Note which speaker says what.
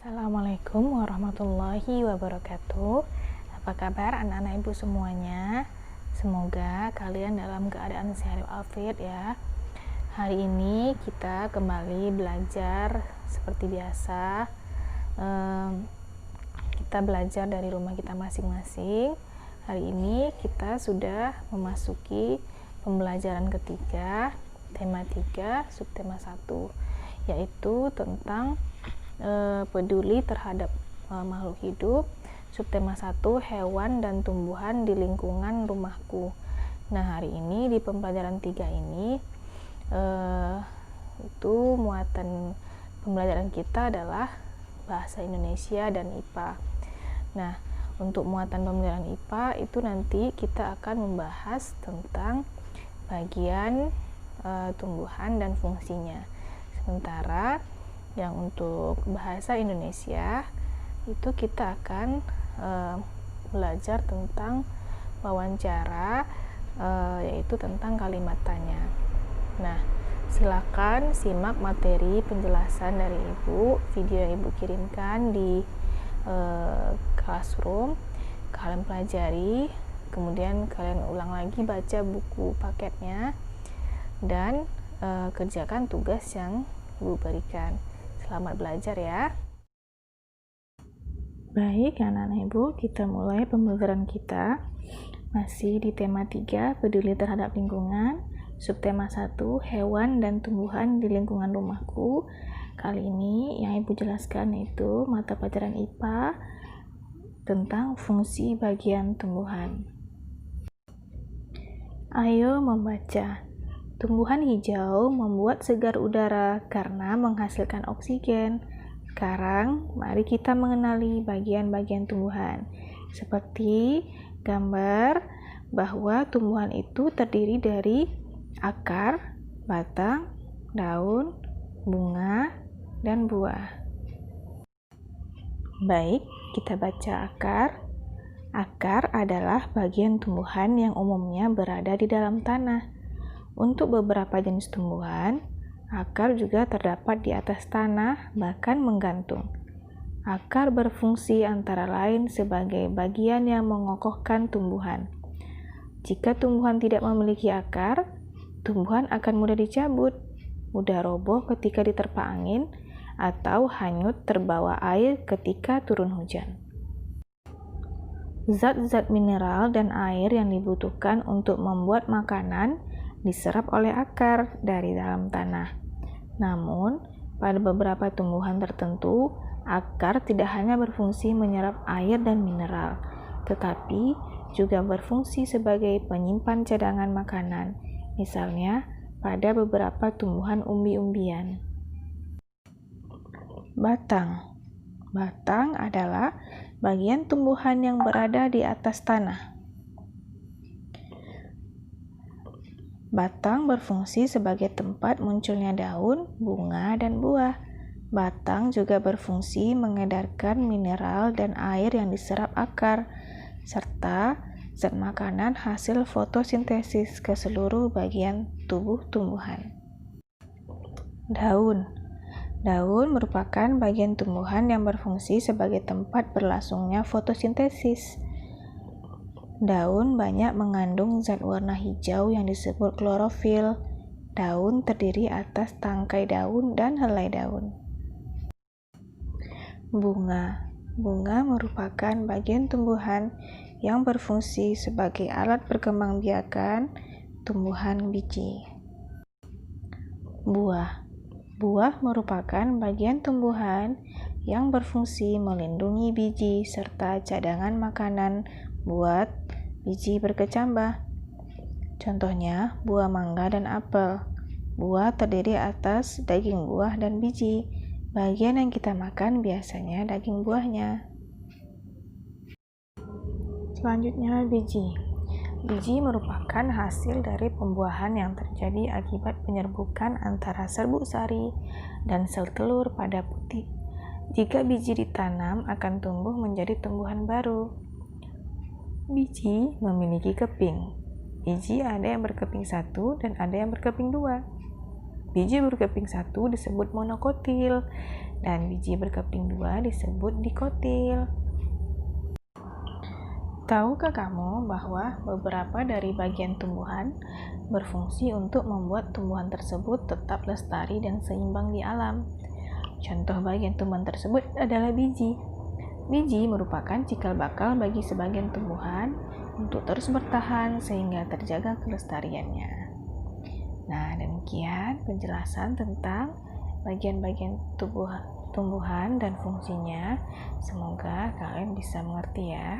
Speaker 1: Assalamualaikum warahmatullahi wabarakatuh. Apa kabar anak-anak ibu semuanya? Semoga kalian dalam keadaan sehat walafiat ya. Hari ini kita kembali belajar seperti biasa. Kita belajar dari rumah kita masing-masing. Hari ini kita sudah memasuki pembelajaran ketiga, tema 3, subtema 1, yaitu tentang peduli terhadap makhluk hidup. Subtema 1, hewan dan tumbuhan di lingkungan rumahku. Nah, hari ini di pembelajaran 3 ini itu muatan pembelajaran kita adalah bahasa Indonesia dan IPA. Nah, untuk muatan pembelajaran IPA itu nanti kita akan membahas tentang bagian tumbuhan dan fungsinya. Sementara yang untuk bahasa Indonesia itu kita akan belajar tentang wawancara, yaitu tentang kalimat tanya. Nah, silakan simak materi penjelasan dari ibu, video yang ibu kirimkan di classroom. Kalian pelajari, kemudian kalian ulang lagi baca buku paketnya dan kerjakan tugas yang ibu berikan. Selamat belajar ya. Baik anak-anak ibu, kita mulai pembelajaran kita. Masih di tema 3, peduli terhadap lingkungan. Subtema 1, hewan dan tumbuhan di lingkungan rumahku. Kali ini yang ibu jelaskan yaitu mata pelajaran IPA tentang fungsi bagian tumbuhan. Ayo membaca. Tumbuhan hijau membuat segar udara karena menghasilkan oksigen. Sekarang, mari kita mengenali bagian-bagian tumbuhan. Seperti gambar bahwa tumbuhan itu terdiri dari akar, batang, daun, bunga, dan buah. Baik, kita baca akar. Akar adalah bagian tumbuhan yang umumnya berada di dalam tanah. Untuk beberapa jenis tumbuhan, akar juga terdapat di atas tanah, bahkan menggantung. Akar berfungsi antara lain sebagai bagian yang mengokohkan tumbuhan. Jika tumbuhan tidak memiliki akar, tumbuhan akan mudah dicabut, mudah roboh ketika diterpa angin, atau hanyut terbawa air ketika turun hujan. Zat-zat mineral dan air yang dibutuhkan untuk membuat makanan diserap oleh akar dari dalam tanah. Namun, pada beberapa tumbuhan tertentu, akar tidak hanya berfungsi menyerap air dan mineral, tetapi juga berfungsi sebagai penyimpan cadangan makanan, misalnya pada beberapa tumbuhan umbi-umbian. Batang. Batang adalah bagian tumbuhan yang berada di atas tanah. Batang berfungsi sebagai tempat munculnya daun, bunga, dan buah. Batang juga berfungsi mengedarkan mineral dan air yang diserap akar, serta zat makanan hasil fotosintesis ke seluruh bagian tubuh tumbuhan. Daun. Daun merupakan bagian tumbuhan yang berfungsi sebagai tempat berlangsungnya fotosintesis. Daun banyak mengandung zat warna hijau yang disebut klorofil. Daun terdiri atas tangkai daun dan helai daun. Bunga. Bunga merupakan bagian tumbuhan yang berfungsi sebagai alat perkembangbiakan tumbuhan biji. Buah. Buah merupakan bagian tumbuhan yang berfungsi melindungi biji serta cadangan makanan buat biji berkecambah. Contohnya, buah mangga dan apel. Buah terdiri atas daging buah dan biji. Bagian yang kita makan biasanya daging buahnya. Selanjutnya, biji. Biji merupakan hasil dari pembuahan yang terjadi akibat penyerbukan antara serbuk sari dan sel telur pada putik. Jika biji ditanam, akan tumbuh menjadi tumbuhan baru. Biji memiliki keping. Biji ada yang berkeping 1 dan ada yang berkeping 2. Biji berkeping 1 disebut monokotil dan biji berkeping 2 disebut dikotil. Tahukah kamu bahwa beberapa dari bagian tumbuhan berfungsi untuk membuat tumbuhan tersebut tetap lestari dan seimbang di alam? Contoh bagian tumbuhan tersebut adalah biji. Biji merupakan cikal bakal bagi sebagian tumbuhan untuk terus bertahan sehingga terjaga kelestariannya. Nah, demikian penjelasan tentang bagian-bagian tumbuhan dan fungsinya. Semoga kalian bisa mengerti ya.